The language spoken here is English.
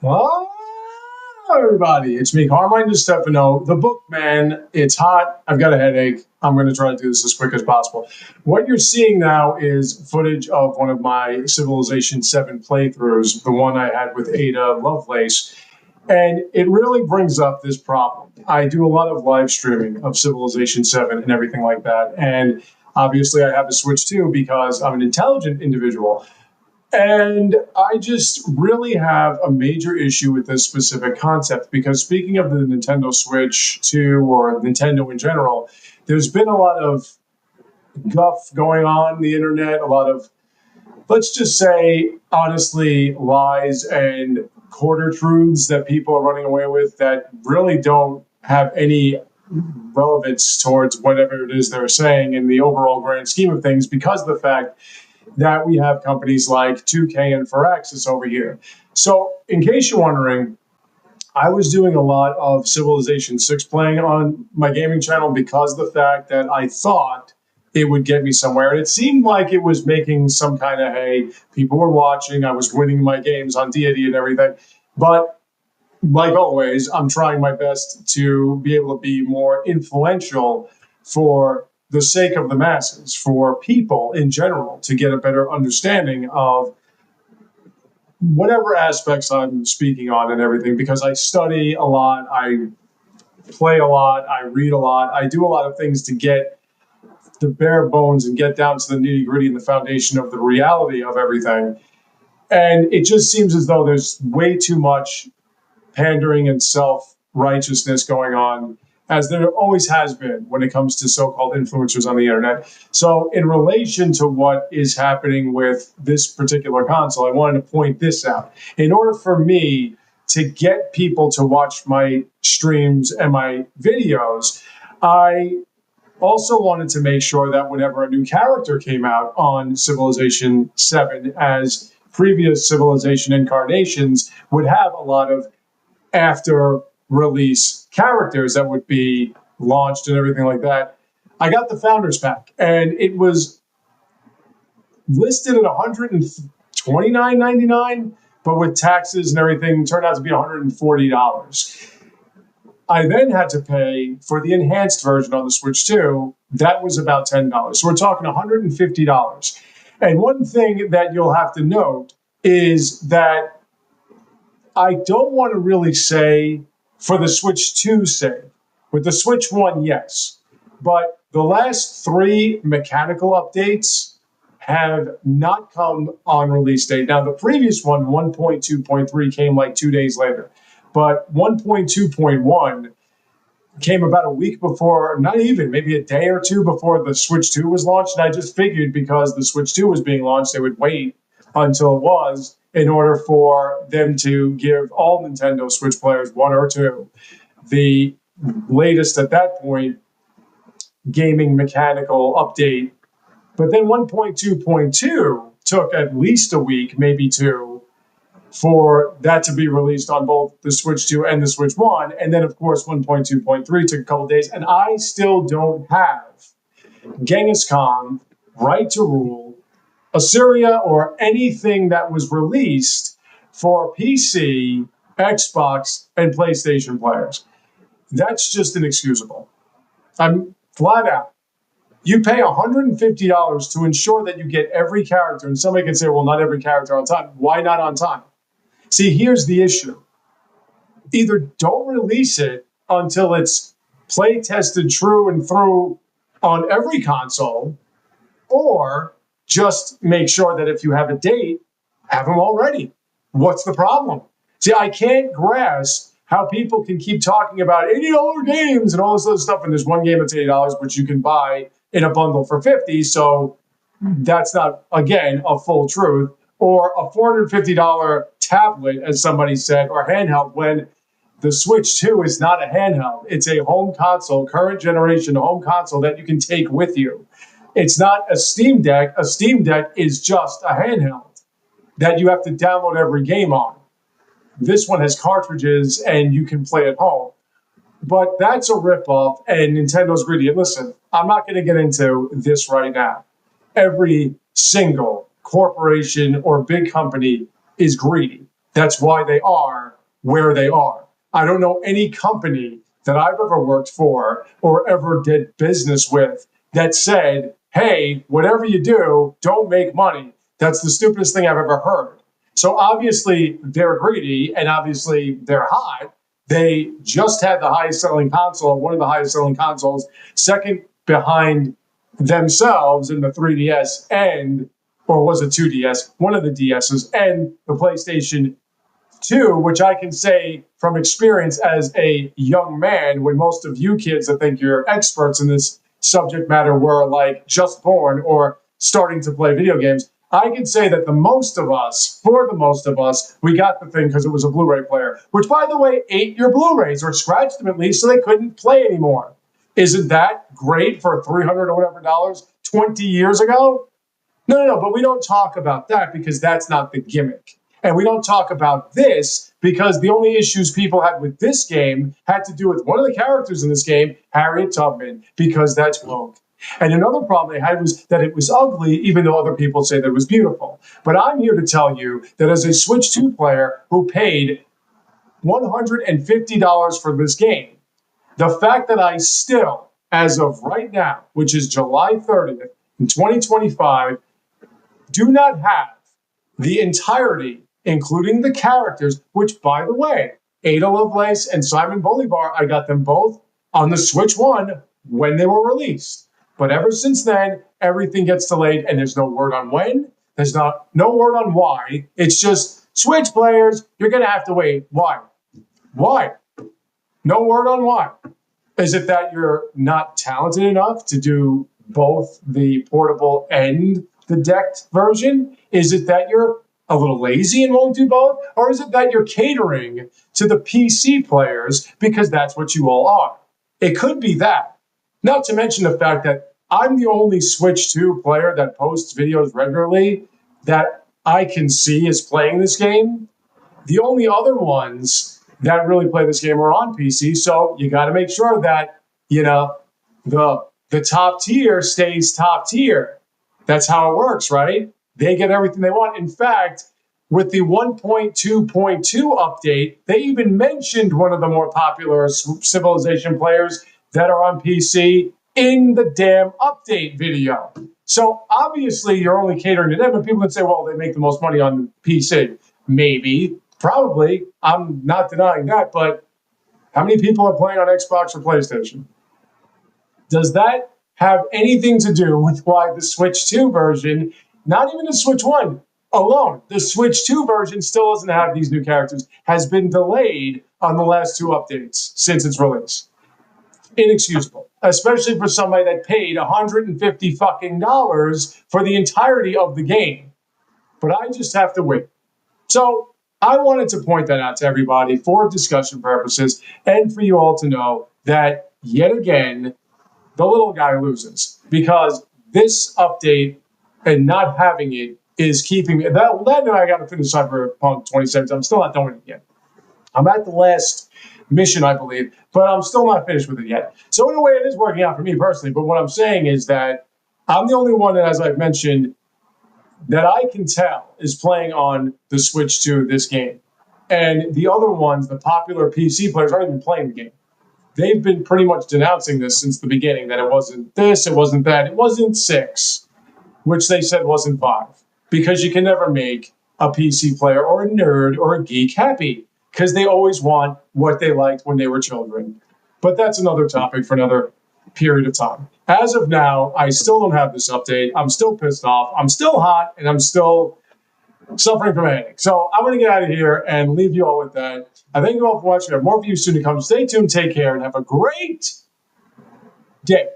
Hello, everybody. It's me, Carmine DeStefano, the bookman. It's hot. I've got a headache. I'm going to try to do this as quick as possible. What you're seeing now is footage of one of my Civilization 7 playthroughs, the one I had with Ada Lovelace. And it really brings up this problem. I do a lot of live streaming of Civilization 7 and everything like that. And obviously, I have a Switch too because I'm an intelligent individual. And I just really have a major issue with this specific concept because speaking of the Nintendo Switch 2 or Nintendo in general, there's been a lot of guff going on the internet, a lot of, let's just say, honestly, lies and quarter truths that people are running away with that really don't have any relevance towards whatever it is they're saying in the overall grand scheme of things because of the fact that we have companies like 2K and Firaxis over here. So, in case you're wondering, I was doing a lot of Civilization 6 playing on my gaming channel because of the fact that I thought it would get me somewhere. And it seemed like it was making some kind of hay. People were watching. I was winning my games on deity and everything. But like always, I'm trying my best to be able to be more influential for the sake of the masses, for people in general, to get a better understanding of whatever aspects I'm speaking on and everything, because I study a lot, I play a lot, I read a lot, I do a lot of things to get the bare bones and get down to the nitty gritty and the foundation of the reality of everything. And it just seems as though there's way too much pandering and self righteousness going on, as there always has been when it comes to so called influencers on the internet. So, in relation to what is happening with this particular console, I wanted to point this out. In order for me to get people to watch my streams and my videos, I also wanted to make sure that whenever a new character came out on Civilization 7, as previous Civilization incarnations would have a lot of after release characters that would be launched and everything like that. I got the Founders Pack, and it was listed at $129.99, but with taxes and everything, turned out to be $140. I then had to pay for the enhanced version on the Switch 2. That was about $10. So we're talking $150. And one thing that you'll have to note is that I don't want to really say for the Switch 2 save. With the Switch 1, yes. But the last three mechanical updates have not come on release date. Now, the previous one, 1.2.3, came like 2 days later. But 1.2.1 came about a week before, not even, maybe a day or two before the Switch 2 was launched. And I just figured because the Switch 2 was being launched, they would wait until it was in order for them to give all Nintendo Switch players, one or two, the latest at that point gaming mechanical update. But then 1.2.2 took at least a week, maybe two, for that to be released on both the Switch 2 and the Switch 1. And then, of course, 1.2.3 took a couple days. And I still don't have Genghis Khan, Right to Rule, Assyria, or anything that was released for PC, Xbox, and PlayStation players. That's just inexcusable. I'm flat out. You pay $150 to ensure that you get every character, and somebody can say, well, not every character on time. Why not on time? See, here's the issue. Either don't release it until it's play tested true and through on every console, or just make sure that if you have a date, have them already. What's the problem? See, I can't grasp how people can keep talking about $80 games and all this other stuff, and there's one game that's $80, which you can buy in a bundle for $50. So that's not, again, a full truth. Or a $450 tablet, as somebody said, or handheld, when the Switch 2 is not a handheld. It's a home console, current generation home console that you can take with you. It's not a Steam Deck. A Steam Deck is just a handheld that you have to download every game on. This one has cartridges and you can play at home. But that's a ripoff, and Nintendo's greedy. And listen, I'm not going to get into this right now. Every single corporation or big company is greedy. That's why they are where they are. I don't know any company that I've ever worked for or ever did business with that said, hey, whatever you do, don't make money. That's the stupidest thing I've ever heard. So obviously they're greedy and obviously they're hot. They just had the highest selling console, one of the highest selling consoles, second behind themselves in the 3DS and, or was it 2DS? One of the DSs and the PlayStation 2, which I can say from experience as a young man, when most of you kids that think you're experts in this subject matter were like just born or starting to play video games, I can say that the most of us, for the most of us, we got the thing because it was a Blu-ray player, which by the way, ate your Blu-rays or scratched them at least so they couldn't play anymore. Isn't that great for $300 or whatever dollars 20 years ago? No, but we don't talk about that because that's not the gimmick. And we don't talk about this because the only issues people had with this game had to do with one of the characters in this game, Harriet Tubman, because that's woke. And another problem they had was that it was ugly, even though other people say that it was beautiful. But I'm here to tell you that as a Switch 2 player who paid $150 for this game, the fact that I still, as of right now, which is July 30th in 2025, do not have the entirety, including the characters, which, by the way, Ada Lovelace and Simon Bolivar, I got them both on the Switch 1 when they were released. But ever since then, everything gets delayed, and there's no word on when. There's no word on why. It's just, Switch players, you're going to have to wait. Why? Why? No word on why. Is it that you're not talented enough to do both the portable and the decked version? Is it that you're a little lazy and won't do both? Or is it that you're catering to the PC players because that's what you all are? It could be that. Not to mention the fact that I'm the only Switch 2 player that posts videos regularly that I can see is playing this game. The only other ones that really play this game are on PC, so you got to make sure that, you know, the top tier stays top tier. That's how it works, right? They get everything they want. In fact, with the 1.2.2 update, they even mentioned one of the more popular Civilization players that are on PC in the damn update video. So obviously you're only catering to them, and people can say, well, they make the most money on the PC. Maybe, probably. I'm not denying that, but how many people are playing on Xbox or PlayStation? Does that have anything to do with why the Switch 2 version, not even the Switch 1 alone, the Switch 2 version still doesn't have these new characters, has been delayed on the last two updates since its release? Inexcusable, especially for somebody that paid $150 fucking dollars for the entirety of the game. But I just have to wait. So I wanted to point that out to everybody for discussion purposes and for you all to know that yet again, the little guy loses because this update and not having it is keeping me. That I got to finish Cyberpunk 2077. I'm still not done with it yet. I'm at the last mission, I believe, but I'm still not finished with it yet. So in a way, it is working out for me personally. But what I'm saying is that I'm the only one that, as I've mentioned, that I can tell is playing on the Switch 2 this game. And the other ones, the popular PC players, aren't even playing the game. They've been pretty much denouncing this since the beginning, that it wasn't this, it wasn't that, it wasn't 6, which they said wasn't 5. Because you can never make a PC player or a nerd or a geek happy, because they always want what they liked when they were children. But that's another topic for another period of time. As of now, I still don't have this update. I'm still pissed off. I'm still hot, and I'm still suffering from a headache. So I'm going to get out of here and leave you all with that. I thank you all for watching. I have more views soon to come. Stay tuned, take care, and have a great day.